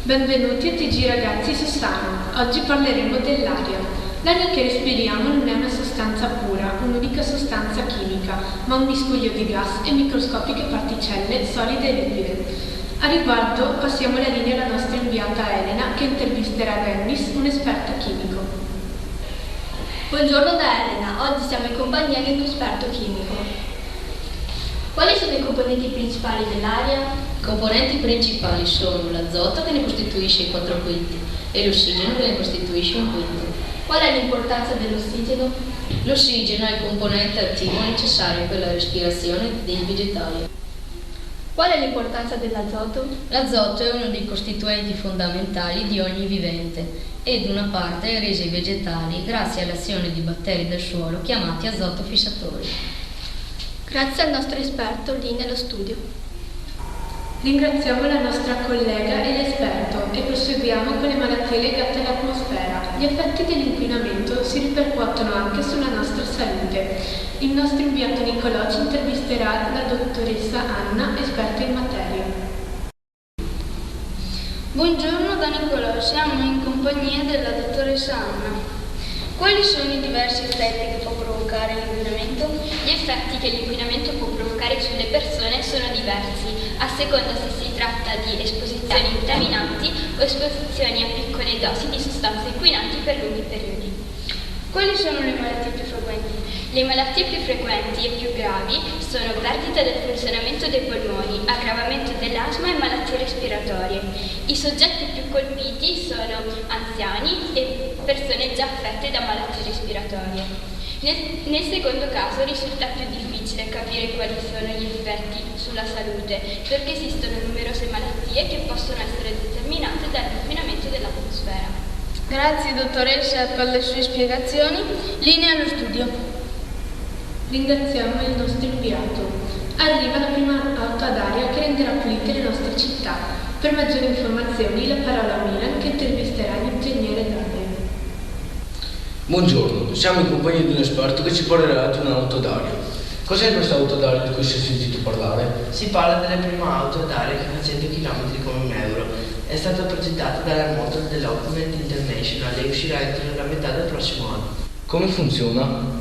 Benvenuti a TG Ragazzi su Sano. Oggi parleremo dell'aria. L'aria che respiriamo non è una sostanza pura, un'unica sostanza chimica, ma un miscuglio di gas e microscopiche particelle solide e liquide. A riguardo passiamo la linea alla nostra inviata Elena, che intervisterà Dennis, un esperto chimico. Buongiorno da Elena, oggi siamo in compagnia di un esperto chimico. Quali sono i componenti principali dell'aria? I componenti principali sono l'azoto, che ne costituisce i 4 quinti, e l'ossigeno, che ne costituisce un quinto. Qual è l'importanza dell'ossigeno? L'ossigeno è il componente attivo necessario per la respirazione dei vegetali. Qual è l'importanza dell'azoto? L'azoto è uno dei costituenti fondamentali di ogni vivente ed una parte è resa ai vegetali grazie all'azione di batteri del suolo chiamati azotofissatori. Grazie al nostro esperto lì nello studio. Ringraziamo la nostra collega e l'esperto e proseguiamo con le malattie legate all'atmosfera. Gli effetti dell'inquinamento si ripercuotono anche sulla nostra salute. Il nostro inviato Nicolò ci intervisterà la dottoressa Anna, esperta in materia. Buongiorno da Nicolò, siamo in compagnia della dottoressa Anna. Quali sono i diversi effetti che può provocare l'inquinamento? Gli effetti che l'inquinamento può provocare sulle persone sono diversi, a seconda se si tratta di esposizioni incontaminanti o esposizioni a piccole dosi di sostanze inquinanti per lunghi periodi. Quali sono le malattie più frequenti? Le malattie più frequenti e più gravi sono perdita del funzionamento dei polmoni, aggravamento dell'asma e malattie respiratorie. I soggetti più colpiti sono anziani e persone già affette da malattie respiratorie. Nel secondo caso risulta più difficile capire quali sono gli effetti sulla salute, perché esistono numerose malattie che possono essere determinate dall'inquinamento dell'atmosfera. Grazie dottoressa per le sue spiegazioni. Linea allo studio. Ringraziamo il nostro inviato. Arriva la prima auto ad aria che renderà pulite le nostre città. Per maggiori informazioni la parola a Milan, che intervisterà l'ingegnere Daniel. Buongiorno, siamo in compagnia di un esperto che ci parlerà di un'auto ad aria. Cos'è questa auto ad aria di cui si è sentito parlare? Si parla della prima auto ad aria che fa 100 km come un euro. È stata progettata dalla Motor Development International e uscirà entro la metà del prossimo anno. Come funziona?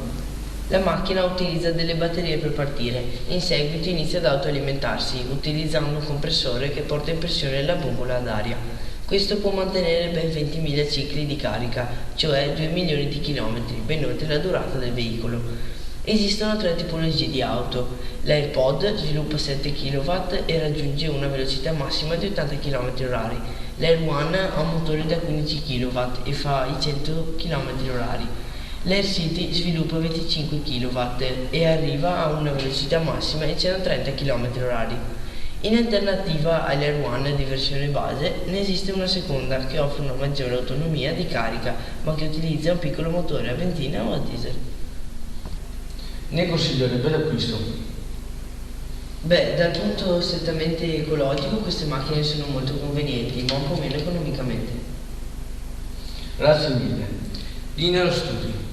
La macchina utilizza delle batterie per partire, in seguito inizia ad autoalimentarsi utilizzando un compressore che porta in pressione la bombola ad aria. Questo può mantenere ben 20.000 cicli di carica, cioè 2 milioni di chilometri, ben oltre la durata del veicolo. Esistono 3 tipologie di auto. L'AirPod sviluppa 7 kW e raggiunge una velocità massima di 80 km/h. l'Air One ha un motore da 15 kW e fa i 100 km/h. L'Air City sviluppa 25 kW e arriva a una velocità massima di 130 km/h. In alternativa all'Air One di versione base ne esiste una seconda che offre una maggiore autonomia di carica ma che utilizza un piccolo motore a benzina o a diesel. Ne consiglierebbe l'acquisto? Dal punto strettamente ecologico queste macchine sono molto convenienti ma un po' meno economicamente. Grazie mille. Linea allo studio.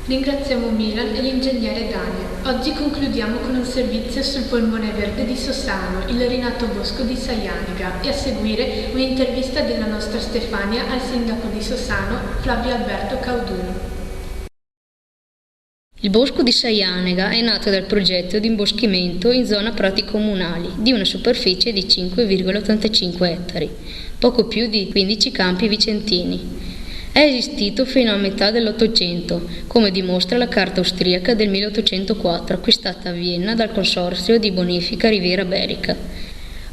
Ringraziamo Milan e l'ingegnere Daniel. Oggi concludiamo con un servizio sul polmone verde di Sossano, il rinato bosco di Saianica, e a seguire un'intervista della nostra Stefania al sindaco di Sossano, Flavio Alberto Cauduno. Il bosco di Saianega è nato dal progetto di imboschimento in zona prati comunali di una superficie di 5,85 ettari, poco più di 15 campi vicentini. È esistito fino a metà dell'Ottocento, come dimostra la carta austriaca del 1804 acquistata a Vienna dal Consorzio di Bonifica Riviera Berica.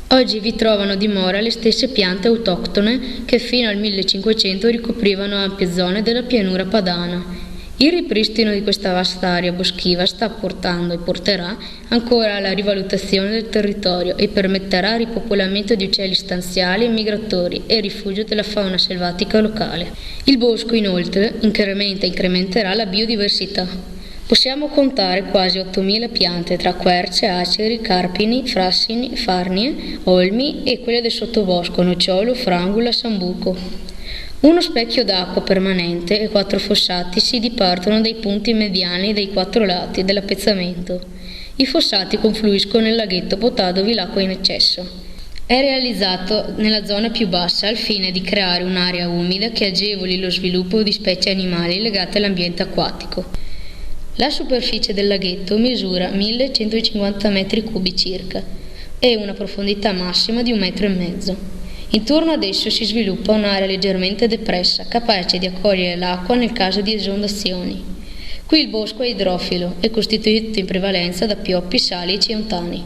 Oggi vi trovano dimora le stesse piante autoctone che fino al 1500 ricoprivano ampie zone della pianura padana. Il ripristino di questa vasta area boschiva sta portando e porterà ancora alla rivalutazione del territorio e permetterà il ripopolamento di uccelli stanziali e migratori e rifugio della fauna selvatica locale. Il bosco inoltre incrementerà la biodiversità. Possiamo contare quasi 8.000 piante tra querce, aceri, carpini, frassini, farnie, olmi e quelle del sottobosco, nocciolo, frangula, sambuco. Uno specchio d'acqua permanente e 4 fossati si dipartono dai punti mediani dei 4 lati dell'appezzamento. I fossati confluiscono nel laghetto potandovi l'acqua in eccesso. È realizzato nella zona più bassa al fine di creare un'area umida che agevoli lo sviluppo di specie animali legate all'ambiente acquatico. La superficie del laghetto misura 1150 metri cubi circa e una profondità massima di 1,5 metri. Intorno ad esso si sviluppa un'area leggermente depressa, capace di accogliere l'acqua nel caso di esondazioni. Qui il bosco è idrofilo e costituito in prevalenza da pioppi, salici e ontani.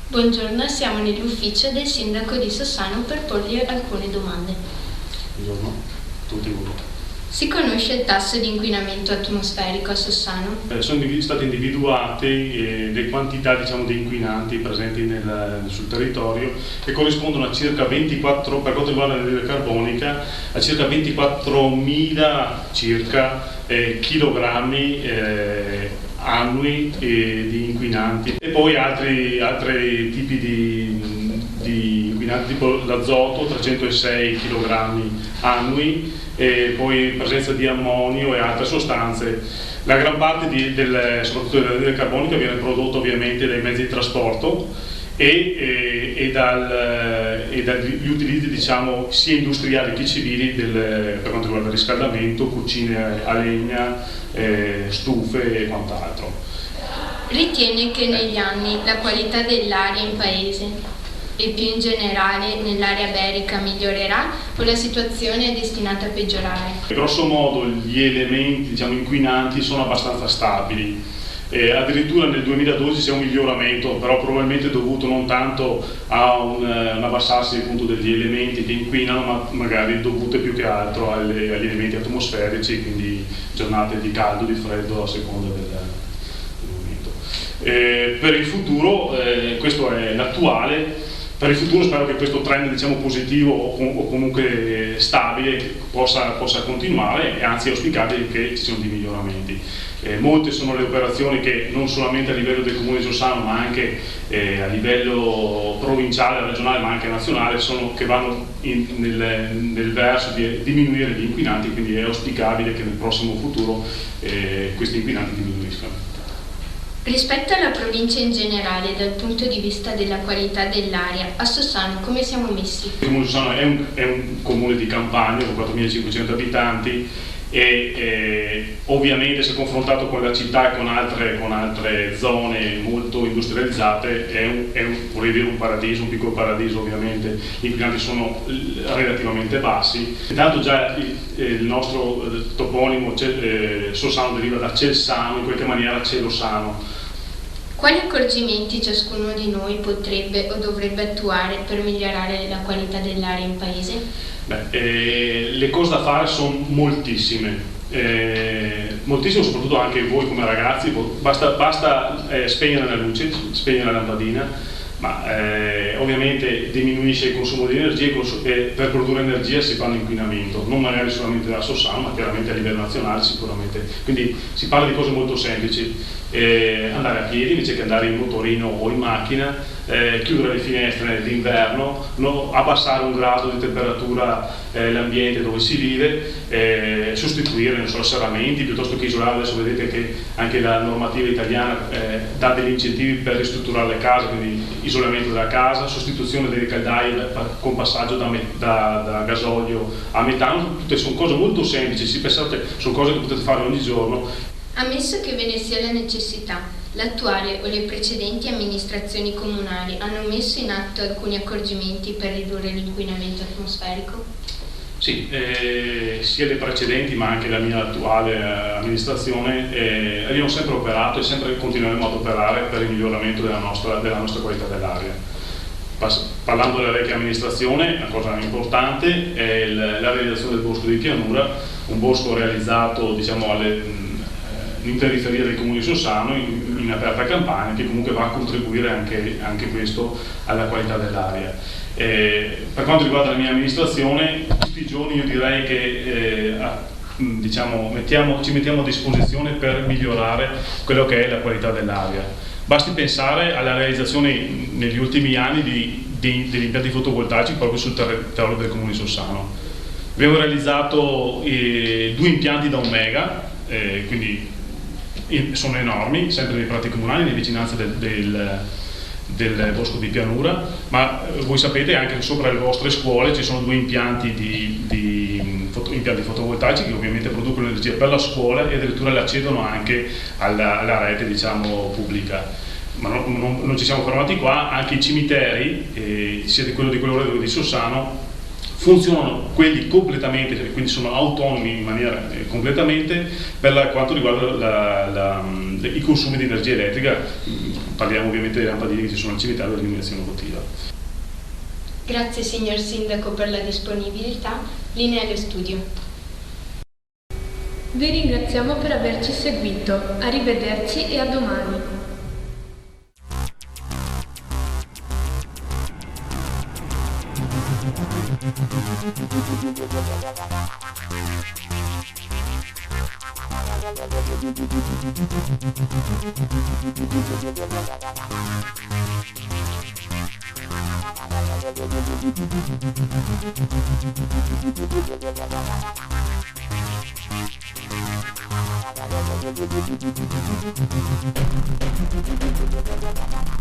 Buongiorno, siamo nell'ufficio del sindaco di Sossano per porgli alcune domande. Buongiorno, tutti voi. Si conosce il tasso di inquinamento atmosferico a Sossano? Sono state individuate le quantità di inquinanti presenti sul territorio che corrispondono a circa 24, per quanto riguarda l'anidride carbonica, a circa 24.000 chilogrammi annui di inquinanti. E poi altri tipi di inquinanti tipo l'azoto, 306 kg annui, e poi presenza di ammonio e altre sostanze. La gran parte soprattutto dell'anidride carbonica viene prodotta ovviamente dai mezzi di trasporto e dagli utilizzi sia industriali che civili per quanto riguarda il riscaldamento, cucine a legna, stufe e quant'altro. Ritiene che negli anni la qualità dell'aria in paese e più in generale nell'area berica migliorerà o la situazione è destinata a peggiorare? Grosso modo gli elementi inquinanti sono abbastanza stabili. Addirittura nel 2012 c'è un miglioramento, però probabilmente dovuto non tanto a un abbassarsi appunto degli elementi che inquinano, ma magari dovute più che altro agli elementi atmosferici, quindi giornate di caldo, di freddo a seconda del momento. Per il futuro, questo è l'attuale. Per il futuro spero che questo trend positivo o comunque stabile possa continuare, e anzi è auspicabile che ci siano dei miglioramenti. Molte sono le operazioni che non solamente a livello del comune di Sossano ma anche a livello provinciale, regionale ma anche nazionale che vanno nel verso di diminuire gli inquinanti, quindi è auspicabile che nel prossimo futuro questi inquinanti diminuiscano. Rispetto alla provincia in generale, dal punto di vista della qualità dell'aria, a Sossano come siamo messi? Il comune di Sossano è un comune di campagna con 4.500 abitanti e ovviamente se confrontato con la città e con altre zone molto industrializzate vorrei dire un paradiso, un piccolo paradiso ovviamente. Gli inquinanti sono relativamente bassi. Intanto già il nostro toponimo Sossano deriva da Celsano, in qualche maniera cielo sano. Quali accorgimenti ciascuno di noi potrebbe o dovrebbe attuare per migliorare la qualità dell'aria in paese? Le cose da fare sono moltissime, soprattutto anche voi come ragazzi. Basta spegnere la luce, spegnere la lampadina, ma ovviamente diminuisce il consumo di energia e per produrre energia si fa un inquinamento, non magari solamente da Sossano ma chiaramente a livello nazionale sicuramente. Quindi si parla di cose molto semplici. Andare a piedi invece che andare in motorino o in macchina, chiudere le finestre d'inverno, abbassare 1 grado di temperatura l'ambiente dove si vive, sostituire serramenti piuttosto che isolare. Adesso vedete che anche la normativa italiana dà degli incentivi per ristrutturare le case, quindi isolamento della casa, sostituzione delle caldaie con passaggio da gasolio a metano. Tutte sono cose molto semplici, se pensate sono cose che potete fare ogni giorno. Ammesso che ve ne sia la necessità, l'attuale o le precedenti amministrazioni comunali hanno messo in atto alcuni accorgimenti per ridurre l'inquinamento atmosferico? Sì, sia le precedenti ma anche la mia attuale amministrazione abbiamo sempre operato e sempre continueremo ad operare per il miglioramento della nostra qualità dell'aria. parlando della vecchia amministrazione, una cosa importante è la realizzazione del bosco di pianura, un bosco realizzato diciamo in periferia del comune di Sossano, in aperta campagna, che comunque va a contribuire anche questo alla qualità dell'aria. Per quanto riguarda la mia amministrazione, tutti i giorni io direi che diciamo, ci mettiamo a disposizione per migliorare quello che è la qualità dell'aria. Basti pensare alla realizzazione negli ultimi anni degli impianti fotovoltaici proprio sul territorio del comune di Sossano. Abbiamo realizzato 2 impianti da 1 mega, quindi sono enormi, sempre nei prati comunali, nelle vicinanze del bosco di pianura, ma voi sapete anche che sopra le vostre scuole ci sono 2 impianti impianti fotovoltaici che ovviamente producono energia per la scuola e addirittura le accedono anche alla rete diciamo pubblica. Ma non ci siamo fermati qua, anche i cimiteri, sia di quello di Sossano, funzionano quelli completamente, quindi sono autonomi in maniera completamente per quanto riguarda i consumi di energia elettrica. Parliamo ovviamente dei lampadini che ci sono al cimitero dell'illuminazione votiva. Grazie signor Sindaco per la disponibilità. Linea allo studio. Vi ringraziamo per averci seguito. Arrivederci e a domani. Thank you.